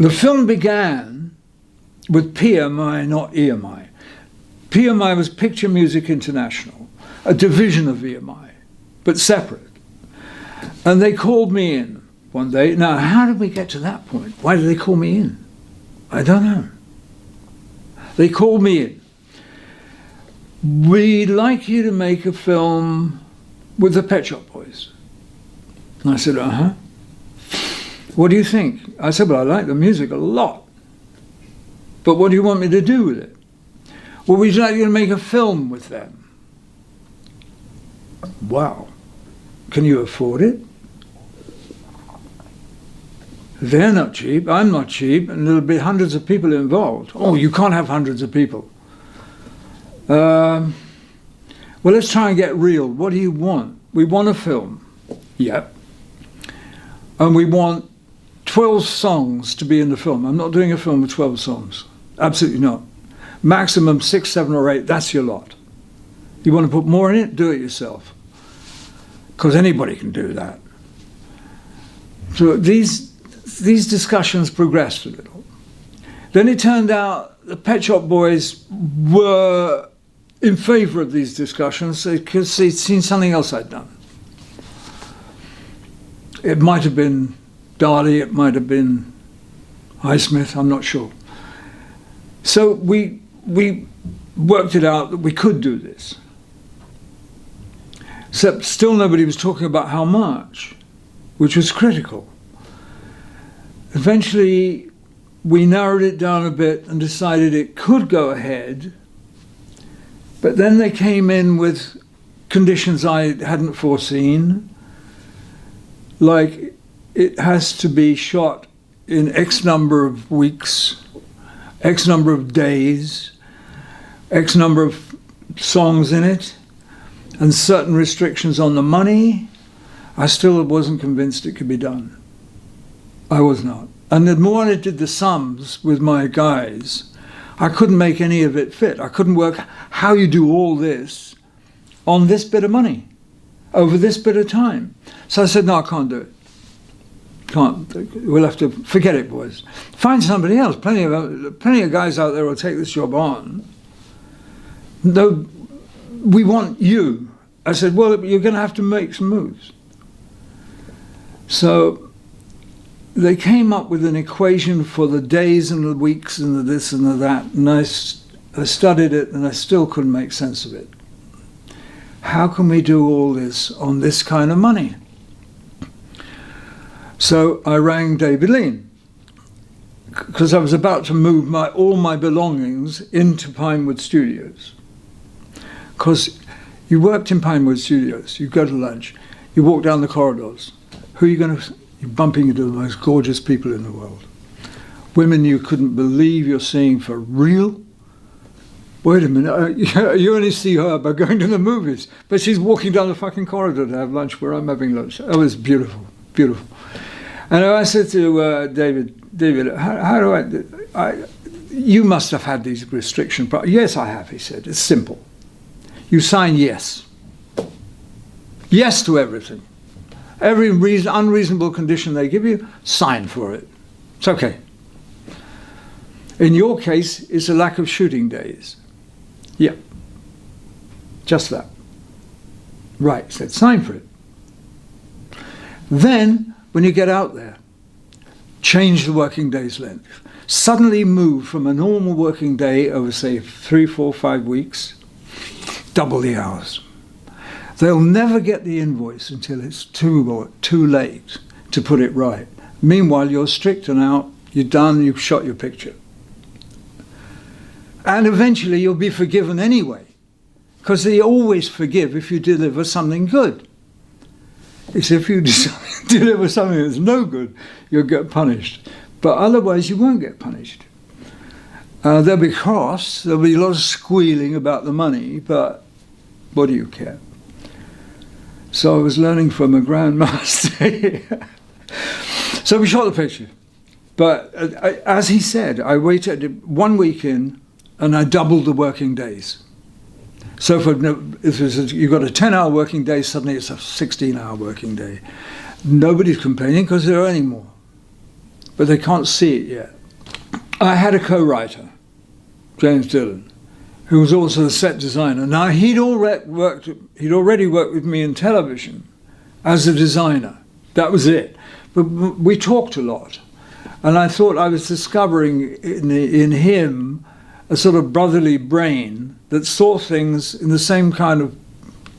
The film began with PMI, not EMI. PMI was Picture Music International, a division of EMI, but separate. And they called me in one day. Now, how did we get to that point? Why did they call me in? I don't know. They called me in. We'd like you to make a film with the Pet Shop Boys. And I said, uh-huh. What do you think? I said, well, I like the music a lot. But what do you want me to do with it? Well, we'd like you to make a film with them. Wow. Can you afford it? They're not cheap, I'm not cheap, and there'll be hundreds of people involved. Oh, you can't have hundreds of people. Well, let's try and get real. What do you want? We want a film. Yep. And we want 12 songs to be in the film. I'm not doing a film with 12 songs. Absolutely not. Maximum 6, 7, or 8, that's your lot. You want to put more in it? Do it yourself. Because anybody can do that. So these discussions progressed a little. Then it turned out the Pet Shop Boys were in favor of these discussions because they'd seen something else I'd done. It might have been Dali, it might have been Highsmith, I'm not sure. So we worked it out that we could do this. Except still nobody was talking about how much, which was critical. Eventually, we narrowed it down a bit and decided it could go ahead, but then they came in with conditions I hadn't foreseen, like it has to be shot in X number of weeks, X number of days, X number of songs in it, and certain restrictions on the money. I still wasn't convinced it could be done. I was not. And the more I did the sums with my guys, I couldn't make any of it fit. I couldn't work how you do all this on this bit of money, over this bit of time. So I said, no, I can't do it. Can't. We'll have to forget it, boys. Find somebody else. Plenty of guys out there will take this job on. No, we want you. I said, well, you're going to have to make some moves. So they came up with an equation for the days and the weeks and the this and the that, and I studied it and I still couldn't make sense of it. How can we do all this on this kind of money? So I rang David Lean, because I was about to move all my belongings into Pinewood Studios. Because you worked in Pinewood Studios, you go to lunch, you walk down the corridors. Who are you going to... You're bumping into the most gorgeous people in the world. Women you couldn't believe you're seeing for real. Wait a minute, you only see her by going to the movies, but she's walking down the fucking corridor to have lunch where I'm having lunch. It was beautiful, beautiful. And I said to David, how do I, you must have had these restrictions. Yes, I have, he said. It's simple. You sign yes. Yes to everything. Every unreasonable condition they give you, sign for it. It's okay. In your case, it's a lack of shooting days. Yeah. Just that. Right, said sign for it. Then, when you get out there, change the working day's length. Suddenly move from a normal working day over, say, 3, 4, 5 weeks, double the hours. They'll never get the invoice until it's too late to put it right. Meanwhile, you're strict and out, you're done, you've shot your picture. And eventually you'll be forgiven anyway, because they always forgive if you deliver something good. It's if you deliver something that's no good, you'll get punished. But otherwise you won't get punished. There'll be costs, there'll be a lot of squealing about the money, but what do you care? So I was learning from a grandmaster. So we shot the picture. But as he said, I waited 1 week in and I doubled the working days. So if you've got a 10-hour working day, suddenly it's a 16-hour working day. Nobody's complaining because they're earning more. but they can't see it yet. I had a co-writer, James Dillon, who was also the set designer. Now, he'd already worked with me in television as a designer. That was it. But we talked a lot. And I thought I was discovering in him a sort of brotherly brain that saw things in the same kind of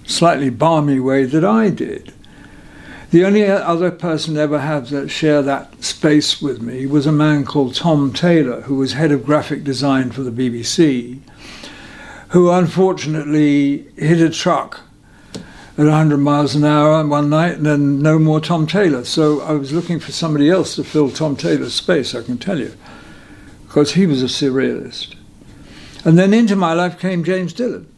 slightly balmy way that I did. The only other person ever had to share that space with me was a man called Tom Taylor, who was head of graphic design for the BBC, who unfortunately hit a truck at 100 miles an hour one night, and then no more Tom Taylor. So I was looking for somebody else to fill Tom Taylor's space, I can tell you, because he was a surrealist. And then into my life came James Dillon,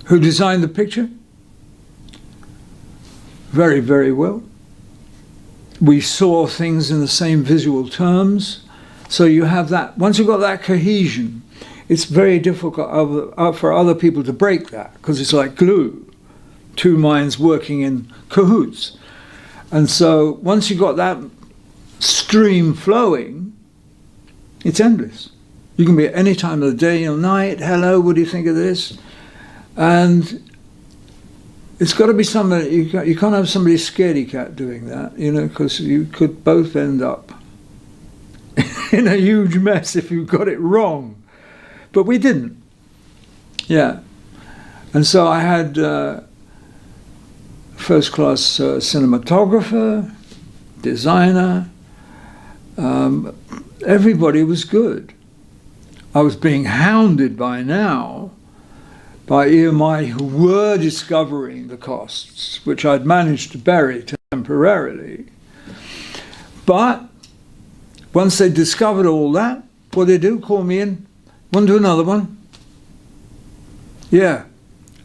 who designed the picture very, very well. We saw things in the same visual terms. So you have that, once you've got that cohesion, it's very difficult for other people to break that, because it's like glue, two minds working in cahoots. And so once you've got that stream flowing, it's endless. You can be at any time of the day or night, hello, what do you think of this? And it's got to be somebody, you can't have somebody scaredy cat doing that, you know, because you could both end up in a huge mess if you got it wrong. But we didn't. Yeah. And so I had first-class cinematographer, designer. Everybody was good. I was being hounded by now by EMI, who were discovering the costs, which I'd managed to bury temporarily. But once they discovered all that, what they do, call me in. Want to do another one? Yeah.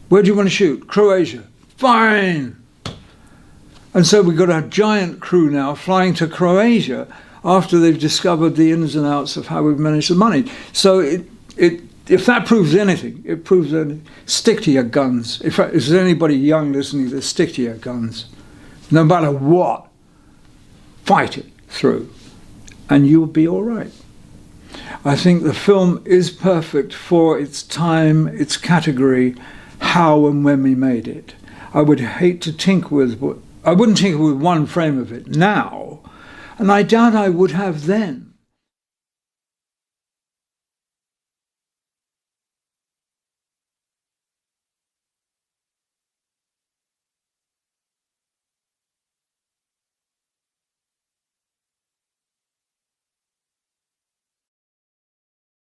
Where do you want to shoot? Croatia. Fine. And so we've got a giant crew now flying to Croatia after they've discovered the ins and outs of how we've managed the money. So if that proves anything, it proves that stick to your guns. If there's anybody young listening to this, stick to your guns. No matter what, fight it through, and you'll be all right. I think the film is perfect for its time, its category, how and when we made it. I would hate to tinker with, I wouldn't tinker with one frame of it now, and I doubt I would have then.